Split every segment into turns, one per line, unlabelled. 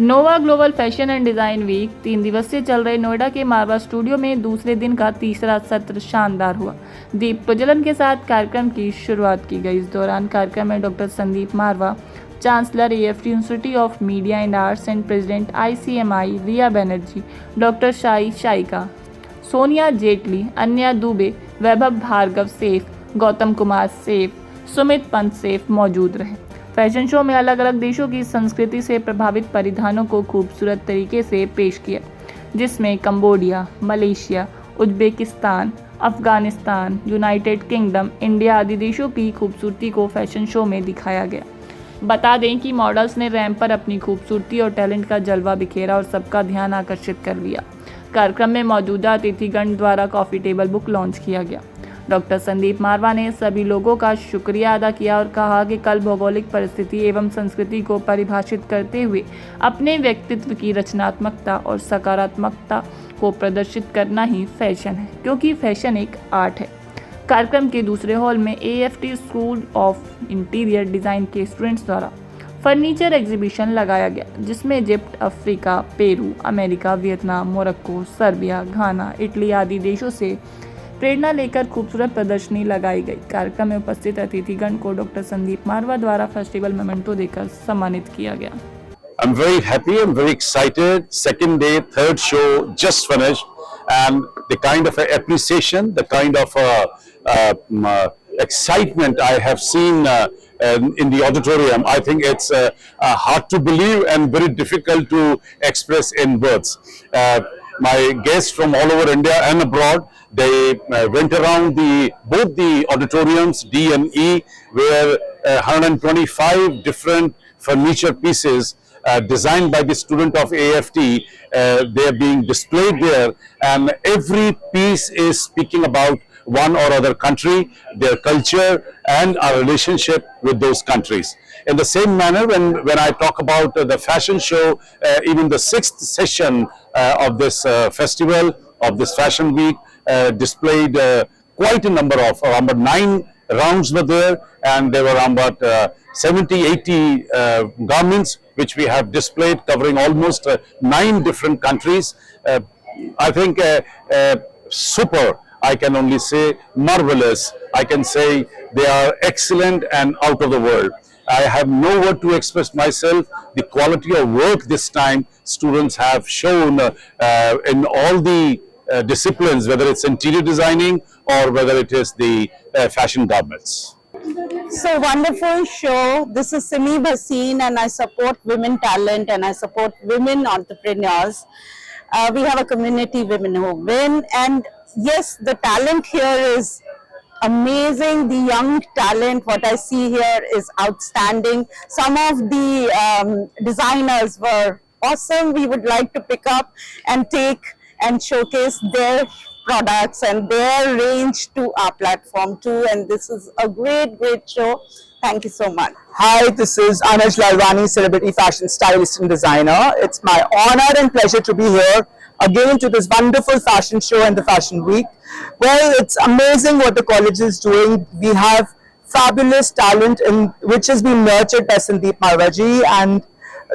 Nova global fashion and design week 3 दिवसीय चल रहे नोएडा के मारवा स्टूडियो में दूसरे दिन का तीसरा सत्र शानदार हुआ। दीप प्रज्वलन के साथ कार्यक्रम की शुरुआत की गई। इस दौरान कार्यक्रम में doctor Sandeep Marwah, chancellor AFT university of media and arts and president ICMI Riya Banerjee, doctor Shaika, Sonia Jaitley, Anya Dubey, Vaibhav Bhargava सेफ, गौतम कुमार सेफ, सुमित पंत सेफ मौजूद रहे। फैशन शो में अलग अलग देशों की संस्कृति से प्रभावित परिधानों को खूबसूरत तरीके से पेश किया, जिसमें Cambodia, Malaysia, Uzbekistan, Afghanistan, United kingdom, India आदि देशों की खूबसूरती को फैशन शो में दिखाया गया। बता दें कि मॉडल्स ने रैंप पर अपनी खूबसूरती और टैलेंट का जलवा बिखेरा और सबका ध्यान आकर्षित कर लिया। कार्यक्रम में मौजूदा अतिथिगण द्वारा कॉफ़ी टेबल बुक लॉन्च किया गया। डॉक्टर संदीप मारवा ने सभी लोगों का शुक्रिया अदा किया और कहा कि कल भौगोलिक परिस्थिति एवं संस्कृति को परिभाषित करते हुए अपने व्यक्तित्व की रचनात्मकता और सकारात्मकता को प्रदर्शित करना ही फैशन है, क्योंकि फैशन एक आर्ट है। कार्यक्रम के दूसरे हॉल में AFT school of interior design के स्टूडेंट्स द्वारा फर्नीचर एग्जीबिशन लगाया गया, जिसमें Egypt, Africa, Peru, America, Vietnam, Morocco, Serbia, Ghana, Italy आदि देशों से प्रेरणा लेकर खूबसूरत प्रदर्शनी लगाई गई। कार्यक्रम में उपस्थित अतिथिगण को डॉक्टर संदीप मारवा द्वारा फेस्टिवल मोमेंटो देकर सम्मानित किया गया।
I'm very happy, I'm very excited. Second day, third show just finished, and the kind of appreciation, the kind of excitement I have seen in the auditorium, I think it's hard to believe and very difficult to express in words. My guests from all over India and abroad, they went around both the auditoriums D and E, where 125 different furniture pieces designed by the student of AFT, they are being displayed there, and every piece is speaking about one or other country, their culture and our relationship with those countries. In the same manner, when I talk about the fashion show, even the 6th session of this festival, of this fashion week, displayed quite a number of, around 9 rounds were there, and there were around 70-80 garments which we have displayed, covering almost 9 different countries. I think super, I can only say marvelous. I can say they are excellent and out of the world. I have no word to express myself. The quality of work this time students have shown in all the disciplines, whether it's interior designing or whether it is the fashion garments.
So wonderful show. This is Simi Bhasin, and I support women talent and I support women entrepreneurs. We have a community, Women Who Win, and yes, the talent here is amazing. The young talent, what I see here is outstanding. Some of the designers were awesome. We would like to pick up and take and showcase their products and their range to our platform too, and this is a great show. Thank you so much.
Hi, this is Anuj Lalwani, celebrity fashion stylist and designer. It's my honor and pleasure to be here again to this wonderful fashion show and the fashion week. Well, it's amazing what the college is doing. We have fabulous talent which has been nurtured by Sandeep Marwaji, and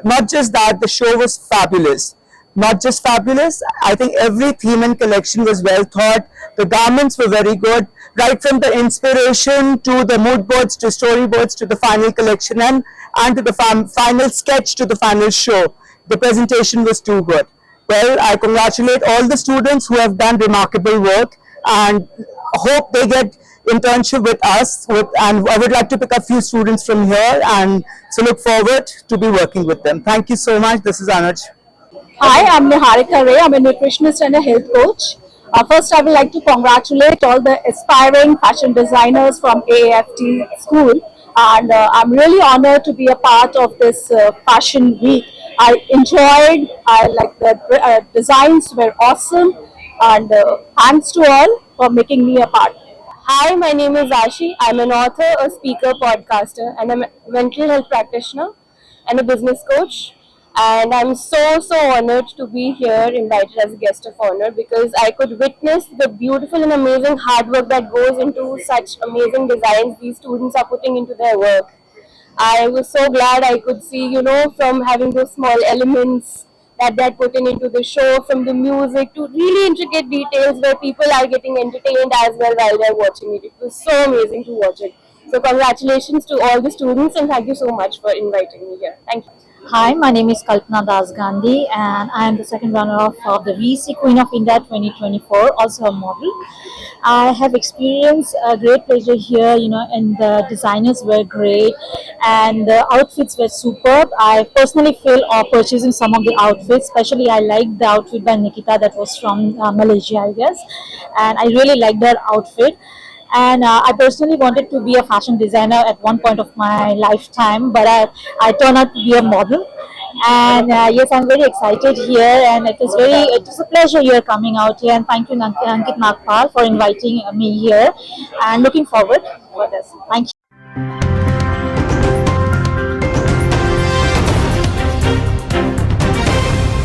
not just that, the show was fabulous. Not just fabulous, I think every theme and collection was well thought. The garments were very good, right from the inspiration to the mood boards to storyboards to the final collection and to the final sketch to the final show. The presentation was too good. Well, I congratulate all the students who have done remarkable work and hope they get internship with us, and I would like to pick up a few students from here, and so look forward to be working with them. Thank you so much. This is Anuj.
Hi, I'm Niharika Ray. I'm a nutritionist and a health coach. First, I would like to congratulate all the aspiring fashion designers from AAFT school, and I'm really honored to be a part of this fashion week. I like the designs were awesome, and thanks to all for making me a part.
Hi, my name is Ashi. I'm an author, a speaker, podcaster, and a mental health practitioner and a business coach. And I'm so honored to be here, invited as a guest of honor, because I could witness the beautiful and amazing hard work that goes into such amazing designs these students are putting into their work. I was so glad I could see, from having those small elements that they had put into the show, from the music to really intricate details where people are getting entertained as well while they're watching it. It was so amazing to watch it. So congratulations to all the students and thank you so much for inviting me here. Thank you.
Hi, my name is Kalpana Das Gandhi, and I am the second runner-up of the VC Queen of India 2024, also a model. I have experienced a great pleasure here, and the designers were great, and the outfits were superb. I personally feel purchasing some of the outfits, especially I liked the outfit by Nikita that was from Malaysia, I guess, and I really liked that outfit. And I personally wanted to be a fashion designer at one point of my lifetime, but I turned out to be a model. And yes, I'm very excited here, and it was a pleasure here coming out here. And thank you, Ankit Nagpal, for inviting me here. And looking forward for this. Thank you.